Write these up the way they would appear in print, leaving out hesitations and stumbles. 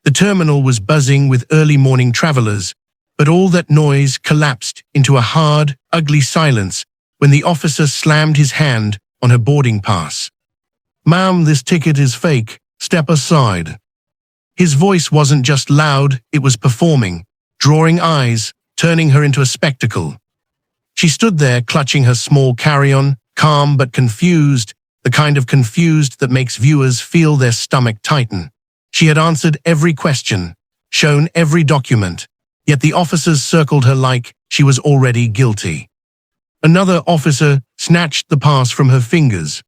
The terminal was buzzing with early morning travelers, but all that noise collapsed into a hard, ugly silence when the officer slammed his hand on her boarding pass. "Ma'am, this ticket is fake. Step aside." His voice wasn't just loud, it was performing, drawing eyes, turning her into a spectacle. She stood there clutching her small carry-on, calm but confused, the kind of confused that makes viewers feel their stomach tighten. She had answered every question, shown every document, yet the officers circled her like she was already guilty. Another officer snatched the pass from her fingers.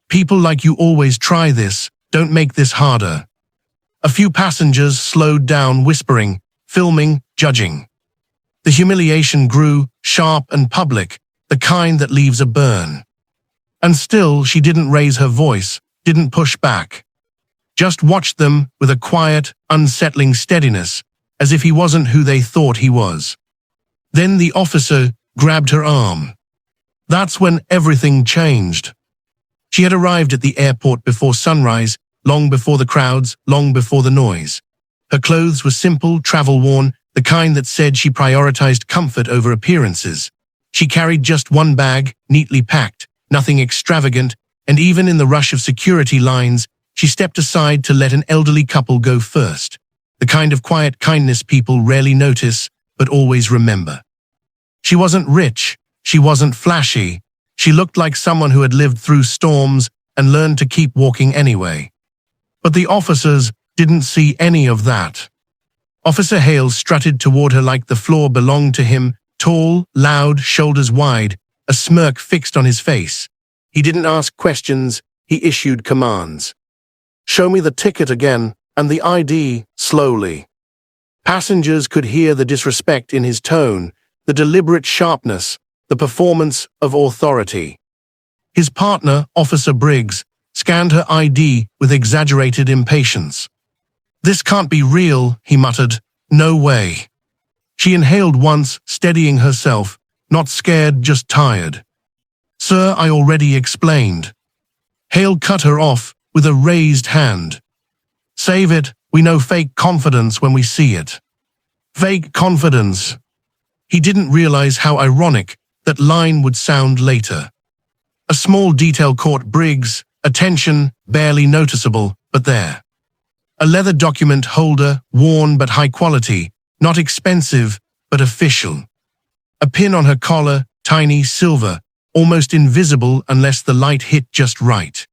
"People like you always try this, don't make this harder." A few passengers slowed down, whispering, filming, judging. The humiliation grew, sharp and public, the kind that leaves a burn. And still, she didn't raise her voice, didn't push back. Just watched them with a quiet, unsettling steadiness, as if he wasn't who they thought he was. Then the officer grabbed her arm. That's when everything changed. She had arrived at the airport before sunrise, long before the crowds, long before the noise. Her clothes were simple, travel-worn, the kind that said she prioritized comfort over appearances. She carried just one bag, neatly packed, nothing extravagant, and even in the rush of security lines, she stepped aside to let an elderly couple go first. The kind of quiet kindness people rarely notice, but always remember. She wasn't rich, she wasn't flashy, she looked like someone who had lived through storms and learned to keep walking anyway. But the officers didn't see any of that. Officer Hale strutted toward her like the floor belonged to him, tall, loud, shoulders wide, a smirk fixed on his face. He didn't ask questions, he issued commands. "Show me the ticket again, and the ID, slowly." Passengers could hear the disrespect in his tone, the deliberate sharpness, the performance of authority. His partner, Officer Briggs, scanned her ID with exaggerated impatience. "This can't be real," he muttered. "No way." She inhaled once, steadying herself, not scared, just tired. "Sir, I already explained." Hale cut her off with a raised hand. "Save it, we know fake confidence when we see it." Fake confidence. He didn't realize how ironic that line would sound later. A small detail caught Briggs' attention, barely noticeable, but there. A leather document holder, worn but high quality, not expensive, but official. A pin on her collar, tiny, silver, almost invisible unless the light hit just right.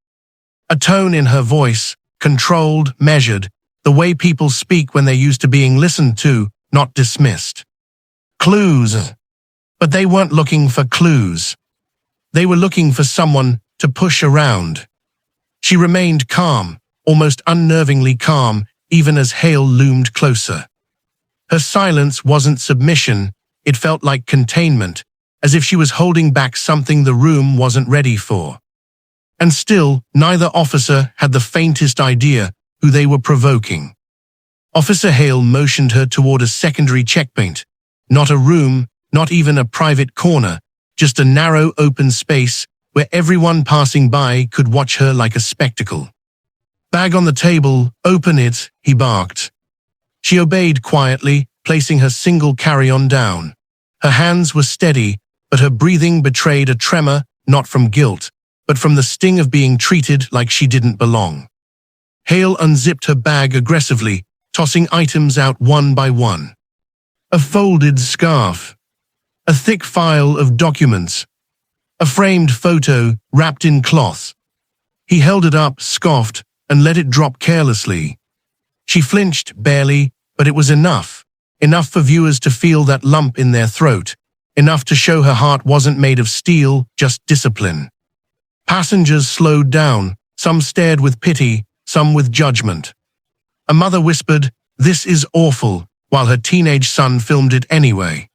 A tone in her voice, controlled, measured, the way people speak when they're used to being listened to, not dismissed. Clues. But they weren't looking for clues. They were looking for someone to push around. She remained calm, almost unnervingly calm, even as Hale loomed closer. Her silence wasn't submission, it felt like containment, as if she was holding back something the room wasn't ready for. And still, neither officer had the faintest idea who they were provoking. Officer Hale motioned her toward a secondary checkpoint. Not a room, not even a private corner, just a narrow open space where everyone passing by could watch her like a spectacle. "Bag on the table, open it," he barked. She obeyed quietly, placing her single carry-on down. Her hands were steady, but her breathing betrayed a tremor, not from guilt, but from the sting of being treated like she didn't belong. Hale unzipped her bag aggressively, tossing items out one by one. A folded scarf. A thick file of documents. A framed photo wrapped in cloth. He held it up, scoffed, and let it drop carelessly. She flinched, barely, but it was enough. Enough for viewers to feel that lump in their throat. Enough to show her heart wasn't made of steel, just discipline. Passengers slowed down, some stared with pity, some with judgment. A mother whispered, "This is awful," while her teenage son filmed it anyway.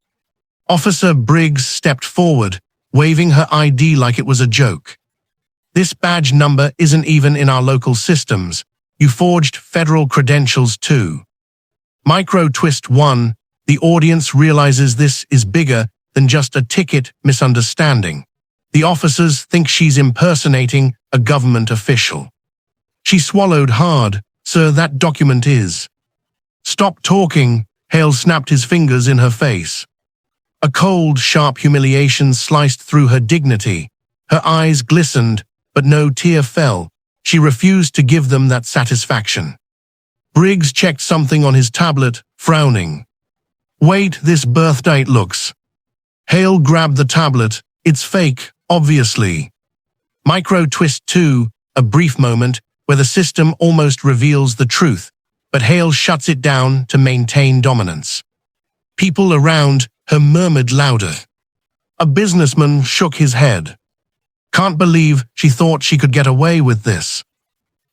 Officer Briggs stepped forward, waving her ID like it was a joke. "This badge number isn't even in our local systems. You forged federal credentials too." Micro twist 1, the audience realizes this is bigger than just a ticket misunderstanding. The officers think she's impersonating a government official. She swallowed hard. "Sir, that document is." Stop talking, Hale snapped his fingers in her face. A cold, sharp humiliation sliced through her dignity. Her eyes glistened, but no tear fell. She refused to give them that satisfaction. Briggs checked something on his tablet, frowning. Wait, this birth date looks. Hale grabbed the tablet. It's fake, obviously. Micro twist 2, a brief moment where the system almost reveals the truth, but Hale shuts it down to maintain dominance. People around her murmured louder. A businessman shook his head. Can't believe she thought she could get away with this.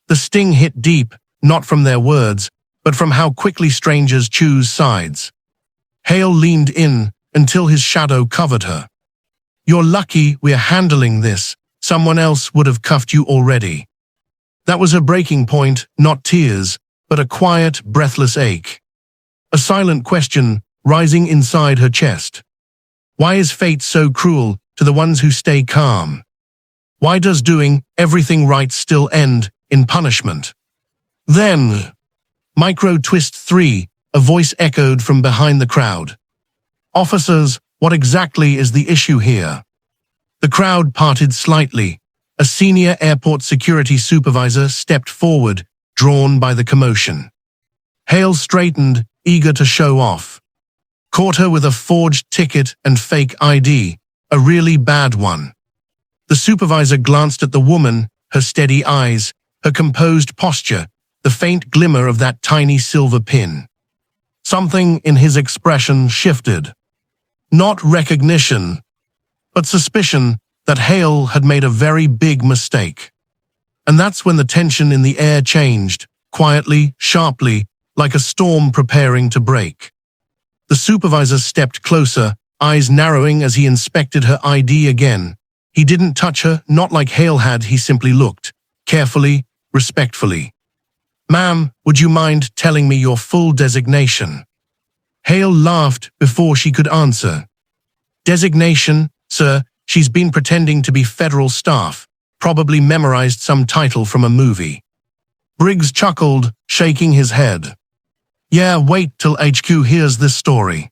The sting hit deep, not from their words, but from how quickly strangers choose sides. Hale leaned in until his shadow covered her. You're lucky we're handling this. Someone else would have cuffed you already. That was her breaking point, not tears, but a quiet, breathless ache. A silent question rising inside her chest. Why is fate so cruel to the ones who stay calm? Why does doing everything right still end in punishment? Then, Micro twist 3, a voice echoed from behind the crowd. Officers, what exactly is the issue here? The crowd parted slightly. A senior airport security supervisor stepped forward, drawn by the commotion. Hale straightened, eager to show off. Caught her with a forged ticket and fake ID, a really bad one. The supervisor glanced at the woman, her steady eyes, her composed posture, the faint glimmer of that tiny silver pin. Something in his expression shifted. Not recognition, but suspicion that Hale had made a very big mistake. And that's when the tension in the air changed, quietly, sharply, like a storm preparing to break. The supervisor stepped closer, eyes narrowing as he inspected her ID again. He didn't touch her, not like Hale had, he simply looked, carefully, respectfully. Ma'am, would you mind telling me your full designation? Hale laughed before she could answer. Designation, sir, she's been pretending to be federal staff, probably memorized some title from a movie. Briggs chuckled, shaking his head. Yeah, wait till HQ hears this story.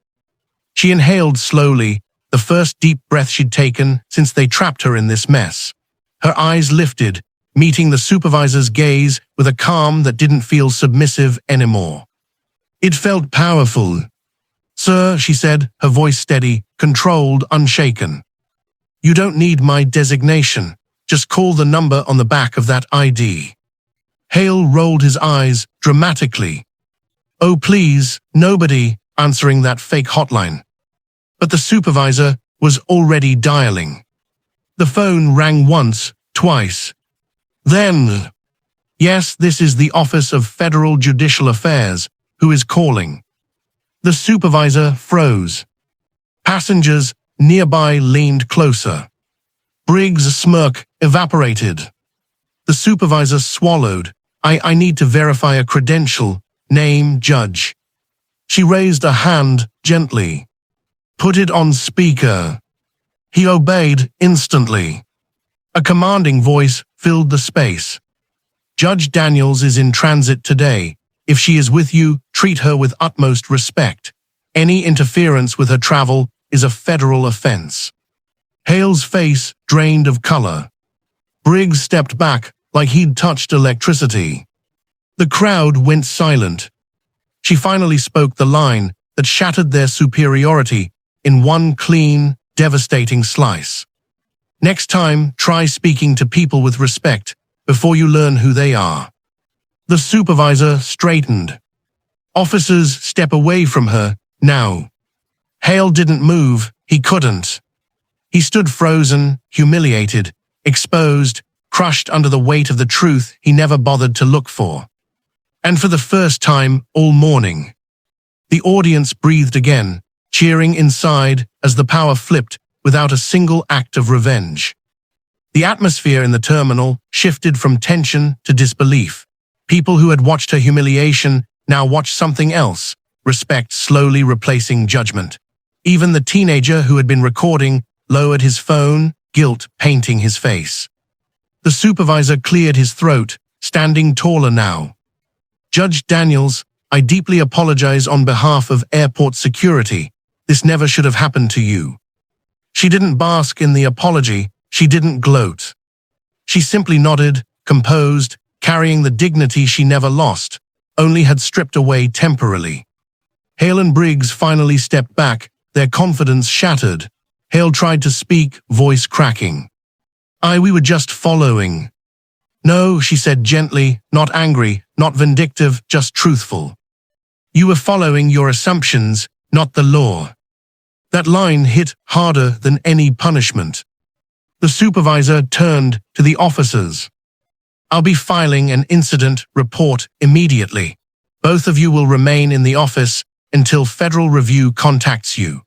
She inhaled slowly, the first deep breath she'd taken since they trapped her in this mess. Her eyes lifted, meeting the supervisor's gaze with a calm that didn't feel submissive anymore. It felt powerful. Sir, she said, her voice steady, controlled, unshaken. You don't need my designation. Just call the number on the back of that ID. Hale rolled his eyes dramatically. Oh, please, nobody answering that fake hotline. But the supervisor was already dialing. The phone rang once, twice. Then, yes, this is the Office of Federal Judicial Affairs. Who is calling? The supervisor froze. Passengers nearby leaned closer. Briggs' smirk evaporated. The supervisor swallowed. I need to verify a credential. Name, judge. She raised a hand gently. Put it on speaker. He obeyed instantly. A commanding voice filled the space. Judge Daniels is in transit today. If she is with you, treat her with utmost respect. Any interference with her travel is a federal offense. Hale's face drained of color. Briggs stepped back like he'd touched electricity. The crowd went silent. She finally spoke the line that shattered their superiority in one clean, devastating slice. Next time, try speaking to people with respect before you learn who they are. The supervisor straightened. Officers, step away from her, now. Hale didn't move, he couldn't. He stood frozen, humiliated, exposed, crushed under the weight of the truth he never bothered to look for. And for the first time all morning, the audience breathed again, cheering inside as the power flipped without a single act of revenge. The atmosphere in the terminal shifted from tension to disbelief. People who had watched her humiliation now watched something else, respect slowly replacing judgment. Even the teenager who had been recording lowered his phone, guilt painting his face. The supervisor cleared his throat, standing taller now. Judge Daniels, I deeply apologize on behalf of airport security. This never should have happened to you." She didn't bask in the apology, she didn't gloat. She simply nodded, composed, carrying the dignity she never lost, only had stripped away temporarily. Hale and Briggs finally stepped back, their confidence shattered. Hale tried to speak, voice cracking. We were just following." "No," she said gently, not angry, not vindictive, just truthful. "You were following your assumptions, not the law." That line hit harder than any punishment. The supervisor turned to the officers. "I'll be filing an incident report immediately. Both of you will remain in the office until Federal Review contacts you."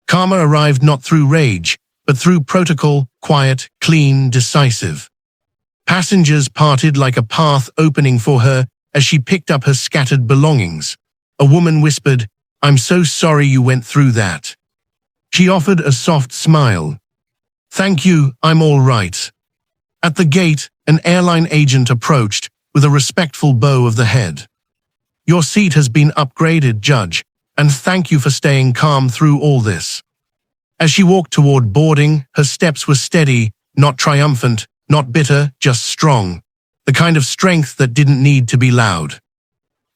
Karma arrived not through rage, but through protocol, quiet, clean, decisive. Passengers parted like a path opening for her as she picked up her scattered belongings. A woman whispered, "I'm so sorry you went through that." She offered a soft smile. "Thank you, I'm all right." At the gate, an airline agent approached with a respectful bow of the head. "Your seat has been upgraded, Judge, and thank you for staying calm through all this." As she walked toward boarding, her steps were steady, not triumphant, not bitter, just strong. The kind of strength that didn't need to be loud.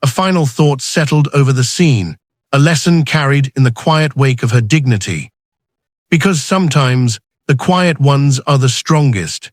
A final thought settled over the scene, a lesson carried in the quiet wake of her dignity. Because sometimes, the quiet ones are the strongest.